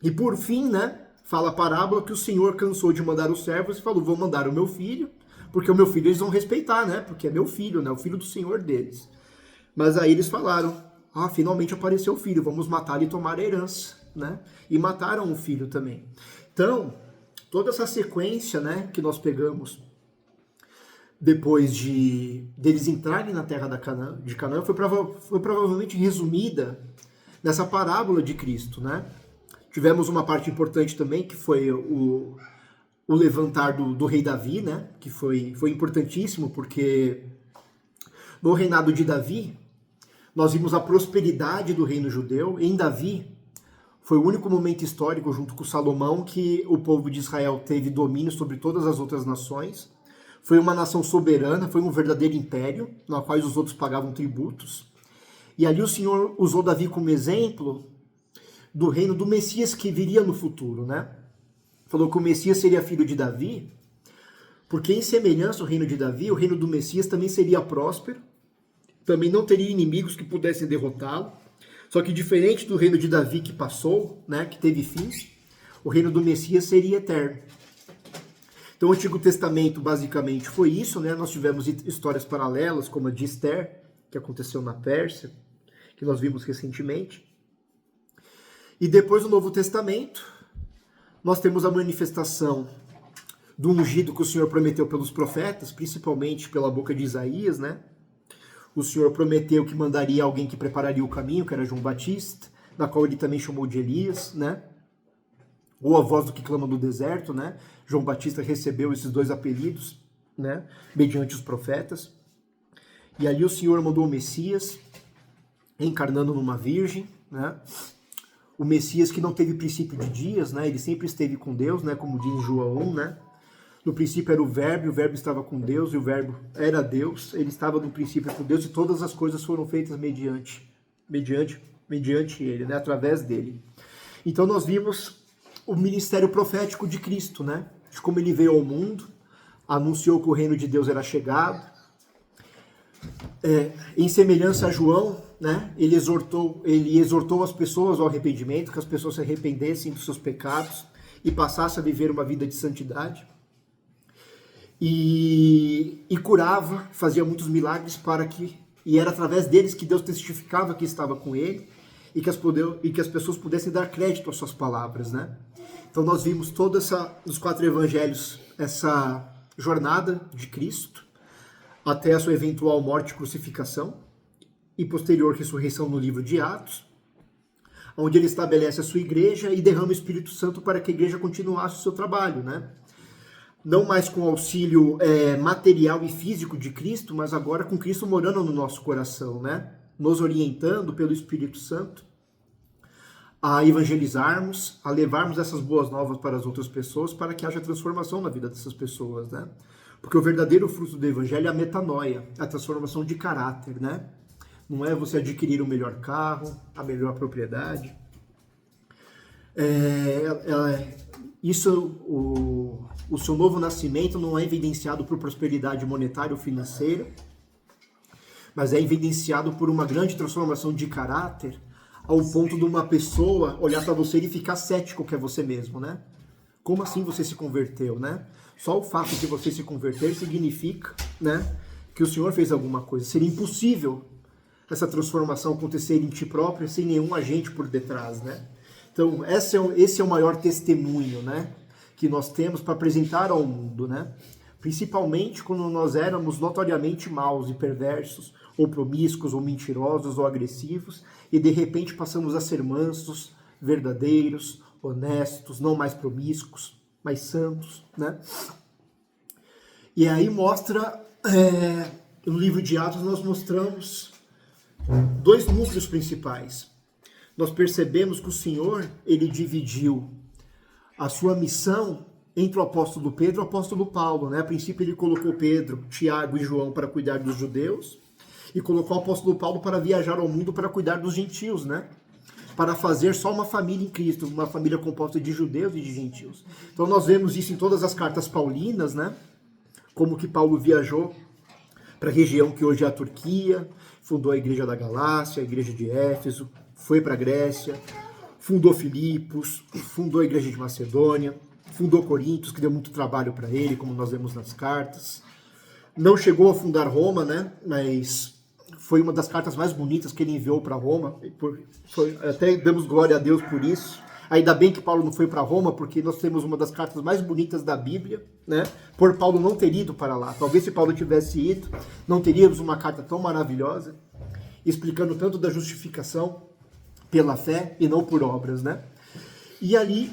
E por fim, né, fala a parábola que o Senhor cansou de mandar os servos e falou, vou mandar o meu filho, porque o meu filho eles vão respeitar, né, porque é meu filho, né, o filho do Senhor deles. Mas aí eles falaram, finalmente apareceu o filho, vamos matá-lo e tomar a herança, né, e mataram o filho também. Então, toda essa sequência, né, que nós pegamos depois deles entrarem na terra de Canaã foi provavelmente resumida nessa parábola de Cristo, né? Tivemos uma parte importante também, que foi o levantar do rei Davi, né? Que foi importantíssimo, porque no reinado de Davi, nós vimos a prosperidade do reino judeu. Em Davi, foi o único momento histórico, junto com Salomão, que o povo de Israel teve domínio sobre todas as outras nações. Foi uma nação soberana, foi um verdadeiro império, na qual os outros pagavam tributos. E ali o Senhor usou Davi como exemplo do reino do Messias que viria no futuro, né? Falou que o Messias seria filho de Davi, porque em semelhança ao reino de Davi, o reino do Messias também seria próspero, também não teria inimigos que pudessem derrotá-lo. Só que diferente do reino de Davi que passou, né, que teve fim, o reino do Messias seria eterno. Então o Antigo Testamento basicamente foi isso, né? Nós tivemos histórias paralelas, como a de Esther, que aconteceu na Pérsia, que nós vimos recentemente. E depois do Novo Testamento, nós temos a manifestação do ungido que o Senhor prometeu pelos profetas, principalmente pela boca de Isaías, né? O Senhor prometeu que mandaria alguém que prepararia o caminho, que era João Batista, na qual ele também chamou de Elias, né? Ou a voz do que clama no deserto, né? João Batista recebeu esses dois apelidos, né? Mediante os profetas. E ali o Senhor mandou o Messias, encarnando numa virgem, né? O Messias que não teve princípio de dias, né? Ele sempre esteve com Deus, né? Como diz João 1, né? No princípio era o Verbo estava com Deus, e o Verbo era Deus. Ele estava no princípio com Deus, e todas as coisas foram feitas mediante ele, né? Através dele. Então nós vimos o ministério profético de Cristo, né? De como ele veio ao mundo, anunciou que o reino de Deus era chegado. Em semelhança a João, né? Ele exortou as pessoas ao arrependimento, que as pessoas se arrependessem dos seus pecados e passassem a viver uma vida de santidade. E curava, fazia muitos milagres e era através deles que Deus testificava que estava com ele e que as pessoas pudessem dar crédito às suas palavras, né? Então nós vimos nos 4 evangelhos, essa jornada de Cristo até a sua eventual morte e crucificação e posterior ressurreição no livro de Atos, onde ele estabelece a sua igreja e derrama o Espírito Santo para que a igreja continuasse o seu trabalho, né? Não mais com o auxílio material e físico de Cristo, mas agora com Cristo morando no nosso coração, né? Nos orientando pelo Espírito Santo a evangelizarmos, a levarmos essas boas novas para as outras pessoas, para que haja transformação na vida dessas pessoas, né? Porque o verdadeiro fruto do evangelho é a metanoia, a transformação de caráter, né? Não é você adquirir o melhor carro, a melhor propriedade. O seu novo nascimento não é evidenciado por prosperidade monetária ou financeira, mas é evidenciado por uma grande transformação de caráter, ao ponto de uma pessoa olhar para você e ficar cético que é você mesmo, né? Como assim você se converteu, né? Só o fato de você se converter significa, né, que o Senhor fez alguma coisa. Seria impossível essa transformação acontecer em ti próprio sem nenhum agente por detrás, né? Então, esse é o maior testemunho, né, que nós temos para apresentar ao mundo, né? Principalmente quando nós éramos notoriamente maus e perversos, ou promíscuos, ou mentirosos, ou agressivos, e de repente passamos a ser mansos, verdadeiros, honestos, não mais promíscuos, mais santos, né? E aí mostra, no livro de Atos nós mostramos 2 núcleos principais. Nós percebemos que o Senhor, ele dividiu a sua missão entre o apóstolo Pedro e o apóstolo Paulo, né? A princípio ele colocou Pedro, Tiago e João para cuidar dos judeus e colocou o apóstolo Paulo para viajar ao mundo para cuidar dos gentios, né? Para fazer só uma família em Cristo, uma família composta de judeus e de gentios. Então nós vemos isso em todas as cartas paulinas, né? Como que Paulo viajou para a região que hoje é a Turquia, fundou a Igreja da Galácia, a Igreja de Éfeso, foi para a Grécia, fundou Filipos, fundou a Igreja de Macedônia, fundou Corintos, que deu muito trabalho para ele, como nós vemos nas cartas. Não chegou a fundar Roma, né? Mas foi uma das cartas mais bonitas que ele enviou para Roma. Até damos glória a Deus por isso. Ainda bem que Paulo não foi para Roma, porque nós temos uma das cartas mais bonitas da Bíblia, né? Por Paulo não ter ido para lá. Talvez se Paulo tivesse ido, não teríamos uma carta tão maravilhosa, explicando tanto da justificação pela fé e não por obras, né? E ali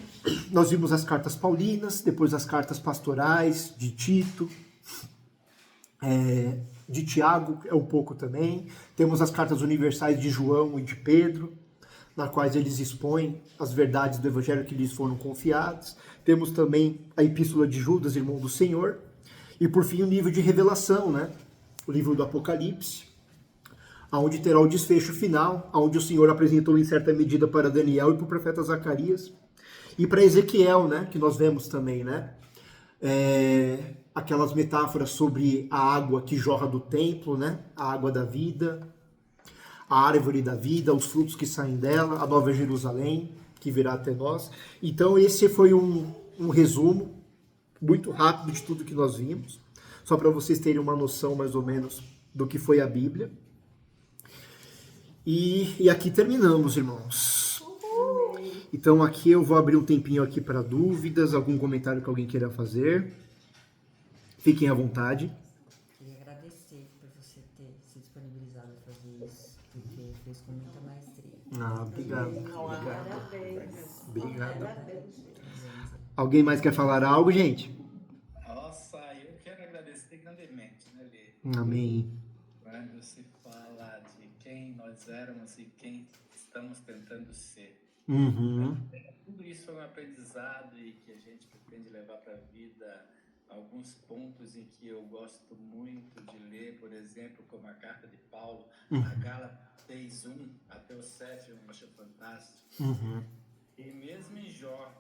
nós vimos as cartas paulinas, depois as cartas pastorais de Tito, de Tiago, um pouco também. Temos as cartas universais de João e de Pedro, nas quais eles expõem as verdades do evangelho que lhes foram confiadas. Temos também a epístola de Judas, irmão do Senhor. E por fim o livro de Revelação, né? O livro do Apocalipse, onde terá o desfecho final, onde o Senhor apresentou em certa medida para Daniel e para o profeta Zacarias. E para Ezequiel, né? Que nós vemos também, né? Aquelas metáforas sobre a água que jorra do templo, né? A água da vida, a árvore da vida, os frutos que saem dela, a Nova Jerusalém, que virá até nós. Então esse foi um resumo muito rápido de tudo que nós vimos, só para vocês terem uma noção mais ou menos do que foi a Bíblia. E aqui terminamos, irmãos. Então aqui eu vou abrir um tempinho aqui para dúvidas, algum comentário que alguém queira fazer. Fiquem à vontade. Queria agradecer por você ter se disponibilizado a fazer isso, porque fez com muita maestria. Obrigado. Parabéns. Obrigado. Parabéns. Alguém mais quer falar algo, gente? Nossa, eu quero agradecer grandemente, né, Lê? Amém. Quando se fala de quem nós éramos e quem estamos tentando ser. Uhum. Tudo isso é um aprendizado e que a gente pretende levar para a vida. Alguns pontos em que eu gosto muito de ler, por exemplo, como a carta de Paulo, a Gálatas 6:1 até o 7, eu acho fantástico. Uhum. E mesmo em Jó,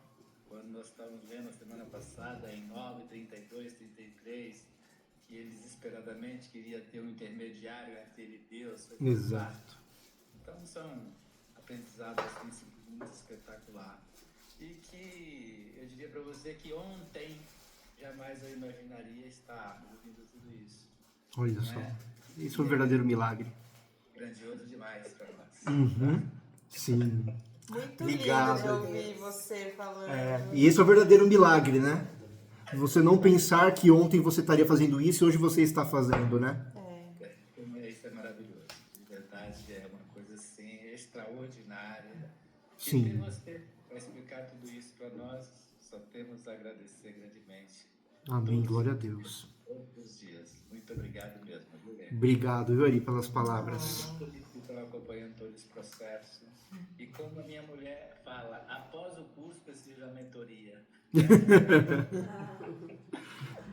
quando nós estávamos vendo a semana passada, em 9, 32, 33, que ele desesperadamente queria ter um intermediário entre ele e Deus. Foi Exato. fantástico. Então são aprendizados assim, muito espetacular. E que eu diria para você que ontem jamais eu imaginaria estar ouvindo tudo isso. Olha só. Isso é um verdadeiro milagre. Grandioso demais para nós. Uhum. Sim. Muito Obrigado. lindo de ouvir você falando. E esse é o verdadeiro milagre, né? Você não pensar que ontem você estaria fazendo isso e hoje você está fazendo, né? Isso é maravilhoso. De verdade, é uma coisa assim extraordinária. Sim. E ter você para explicar tudo isso para nós, só temos a agradecer grandemente. Amém. Glória a Deus. Todos os dias. Muito obrigado mesmo, Guilherme. Obrigado, Yuri, pelas palavras. Estou acompanhando todo esse processo. E como a minha mulher fala, após o curso precisa a mentoria.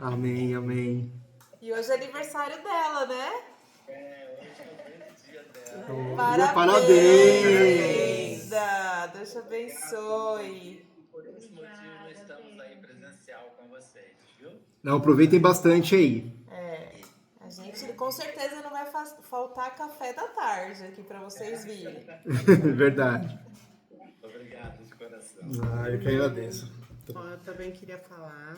Amém, amém. E hoje é aniversário dela, né? Hoje é o grande dia dela. Parabéns! Linda! Deus te abençoe. Por esse motivo, estamos aí presencial com vocês, viu? Não, aproveitem bastante aí. A gente com certeza não vai faltar café da tarde aqui para vocês virem. Verdade. Obrigado de coração. Eu que agradeço. Bom, eu também queria falar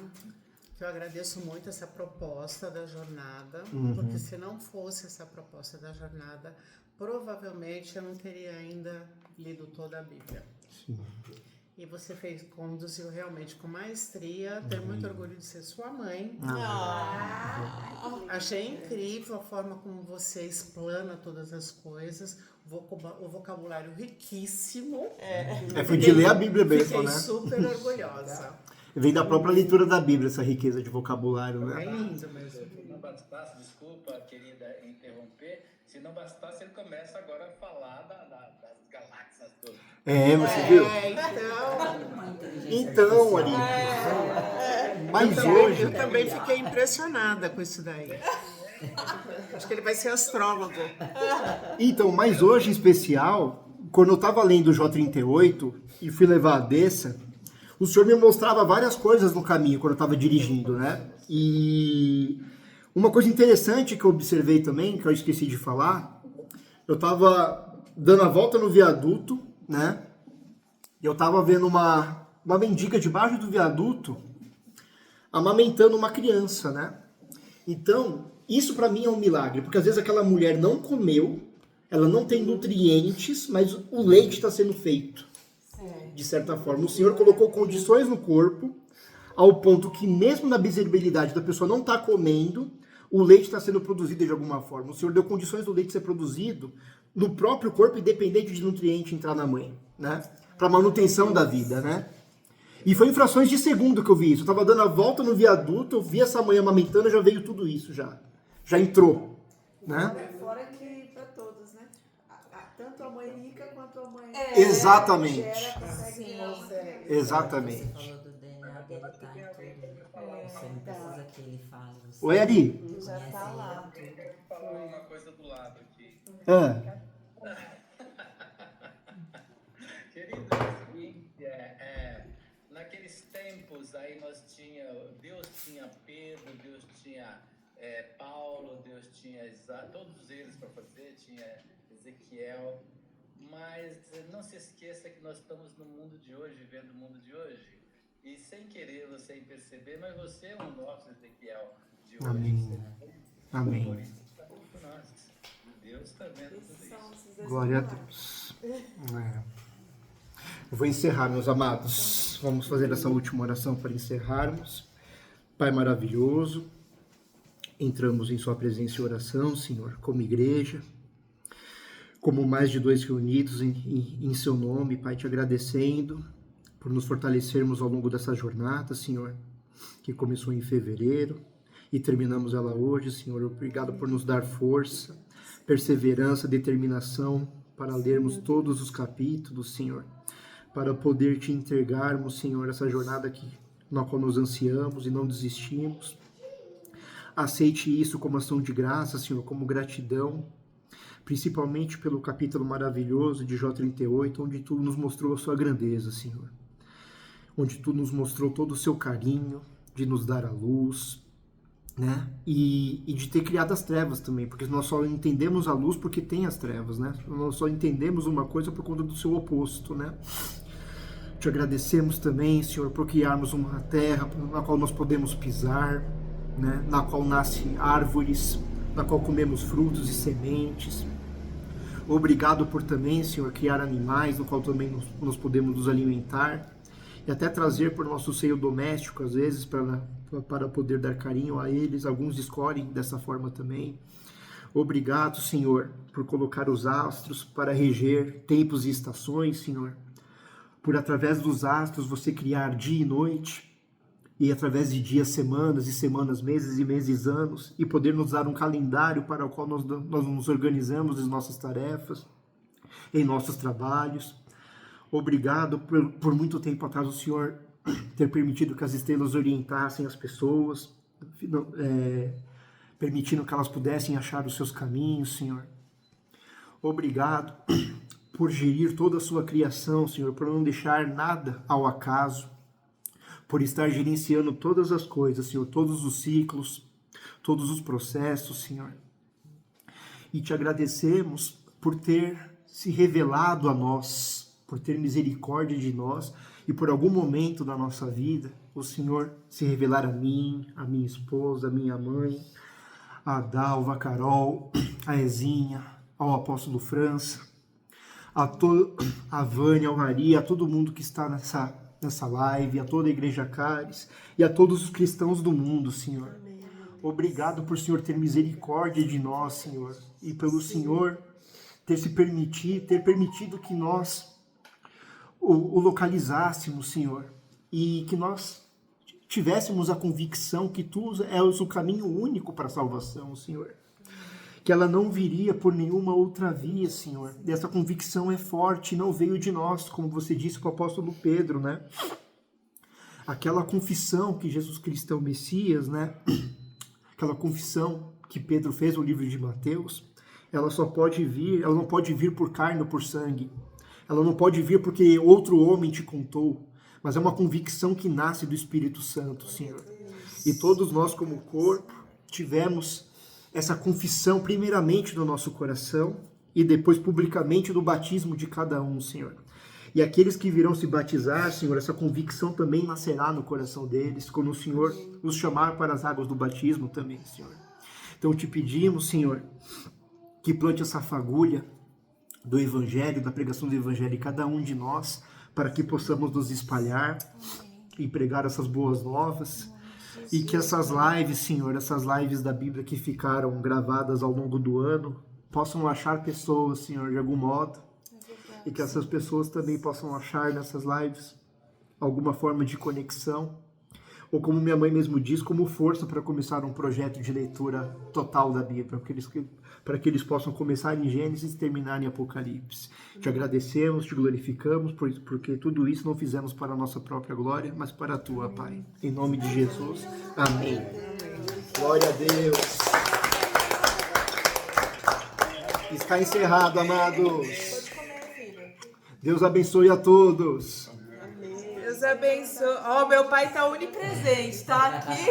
que eu agradeço muito essa proposta da jornada, porque se não fosse essa proposta da jornada, provavelmente eu não teria ainda lido toda a Bíblia. Sim. E você conduziu realmente com maestria, tenho muito orgulho de ser sua mãe. Achei incrível a forma como você explana todas as coisas, o vocabulário riquíssimo. Foi de ler a Bíblia mesmo, Fiquei né? super orgulhosa. Vem da própria leitura da Bíblia essa riqueza de vocabulário, É né? lindo mesmo. Se não bastasse, desculpa, querida, interromper, se não bastasse, ele começa agora a falar das galáxias todas. Você viu? Então, Ari. Mas hoje... Eu também fiquei impressionada com isso daí. Acho que ele vai ser astrólogo. Então, mas hoje em especial, quando eu estava lendo o J38 e fui levar a Dessa, o senhor me mostrava várias coisas no caminho quando eu estava dirigindo, né? E Uma coisa interessante que eu observei também, que eu esqueci de falar, eu estava dando a volta no viaduto, né? E eu estava vendo uma mendiga debaixo do viaduto amamentando uma criança, né? Então, isso para mim é um milagre, porque às vezes aquela mulher não comeu, ela não tem nutrientes, mas o leite está sendo feito, de certa forma. O Senhor colocou condições no corpo, ao ponto que mesmo na visibilidade da pessoa não estar comendo, o leite está sendo produzido de alguma forma. O Senhor deu condições do leite ser produzido no próprio corpo, independente de nutriente entrar na mãe, né? Para manutenção da vida, né? E foi em frações de segundo que eu vi isso. Eu estava dando a volta no viaduto, eu vi essa mãe amamentando, já veio tudo isso, já entrou, né? Fora que para todos, né? Tanto a mãe rica quanto a mãe... Exatamente. Você Exatamente. falou do DNA dele, tá em tudo. Você não precisa que ele fale. Você Oi, Ari. Já tá lá. Eu quero falar uma coisa do lado aqui. Querido, é o seguinte, naqueles tempos aí Deus tinha Pedro, Deus tinha Paulo, Deus tinha todos eles para fazer, tinha Ezequiel, mas não se esqueça que nós estamos no mundo de hoje, vivendo o mundo de hoje, e sem querer, sem perceber, mas você é o nosso Ezequiel de hoje. Amém. Amém. Por isso está com nós. Deus está vendo tudo isso. Glória a Deus. Eu vou encerrar, meus amados. Vamos fazer essa última oração para encerrarmos. Pai maravilhoso, entramos em sua presença e oração, Senhor, como igreja, como mais de 2 reunidos em seu nome, Pai, te agradecendo por nos fortalecermos ao longo dessa jornada, Senhor, que começou em fevereiro e terminamos ela hoje, Senhor. Obrigado por nos dar força, perseverança, determinação para lermos todos os capítulos, Senhor, para poder te entregarmos, Senhor, essa jornada na qual nos ansiamos e não desistimos. Aceite isso como ação de graça, Senhor, como gratidão, principalmente pelo capítulo maravilhoso de Jó 38, onde Tu nos mostrou a Sua grandeza, Senhor, onde Tu nos mostrou todo o Seu carinho, de nos dar a luz, né? E de ter criado as trevas também, porque nós só entendemos a luz porque tem as trevas, né? Nós só entendemos uma coisa por conta do seu oposto, né? Te agradecemos também, Senhor, por criarmos uma terra na qual nós podemos pisar, né? Na qual nascem árvores, na qual comemos frutos e sementes. Obrigado por também, Senhor, criar animais, no qual também nós podemos nos alimentar e até trazer para o nosso seio doméstico, às vezes, para poder dar carinho a eles. Alguns escolhem dessa forma também. Obrigado, Senhor, por colocar os astros para reger tempos e estações, Senhor. Por, através dos astros, você criar dia e noite, e através de dias, semanas, e semanas, meses, e meses, anos, e poder nos dar um calendário para o qual nós nos organizamos em nossas tarefas, em nossos trabalhos. Obrigado por muito tempo atrás o Senhor ter permitido que as estrelas orientassem as pessoas, permitindo que elas pudessem achar os seus caminhos, Senhor. Obrigado por gerir toda a sua criação, Senhor, por não deixar nada ao acaso, por estar gerenciando todas as coisas, Senhor, todos os ciclos, todos os processos, Senhor. E te agradecemos por ter se revelado a nós, por ter misericórdia de nós, e por algum momento da nossa vida, o Senhor se revelar a mim, a minha esposa, a minha mãe, a Dalva, a Carol, a Ezinha, ao apóstolo França, a Vânia, ao Maria, a todo mundo que está nessa live, a toda a Igreja Caris e a todos os cristãos do mundo, Senhor. Obrigado por, Senhor, ter misericórdia de nós, Senhor, e pelo Senhor ter permitido que nós o localizássemos, Senhor, e que nós tivéssemos a convicção que Tu és o caminho único para a salvação, Senhor. Que ela não viria por nenhuma outra via, Senhor. E essa convicção é forte, não veio de nós, como você disse com o apóstolo Pedro, né? Aquela confissão que Jesus Cristo é o Messias, né? Aquela confissão que Pedro fez no livro de Mateus, ela não pode vir por carne ou por sangue. Ela não pode vir porque outro homem te contou, mas é uma convicção que nasce do Espírito Santo, Senhor. E todos nós como corpo, tivemos essa confissão primeiramente no nosso coração e depois publicamente no batismo de cada um, Senhor. E aqueles que virão se batizar, Senhor, essa convicção também nascerá no coração deles, quando o Senhor nos chamar para as águas do batismo também, Senhor. Então te pedimos, Senhor, que plante essa fagulha do Evangelho, da pregação do Evangelho em cada um de nós, para que possamos nos espalhar e pregar essas boas novas. E que essas lives, Senhor, essas lives da Bíblia que ficaram gravadas ao longo do ano, possam achar pessoas, Senhor, de algum modo. E que essas pessoas também possam achar nessas lives alguma forma de conexão. Ou como minha mãe mesmo diz, como força para começar um projeto de leitura total da Bíblia, para que eles possam começar em Gênesis e terminar em Apocalipse. Te agradecemos, te glorificamos, porque tudo isso não fizemos para a nossa própria glória, mas para a tua, Pai. Em nome de Jesus. Amém. Glória a Deus. Está encerrado, amados. Pode comer, filho. Deus abençoe a todos. Deus abençoe. Ó, meu pai tá onipresente, tá aqui.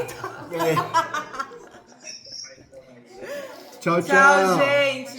Tchau, tchau. Tchau, gente.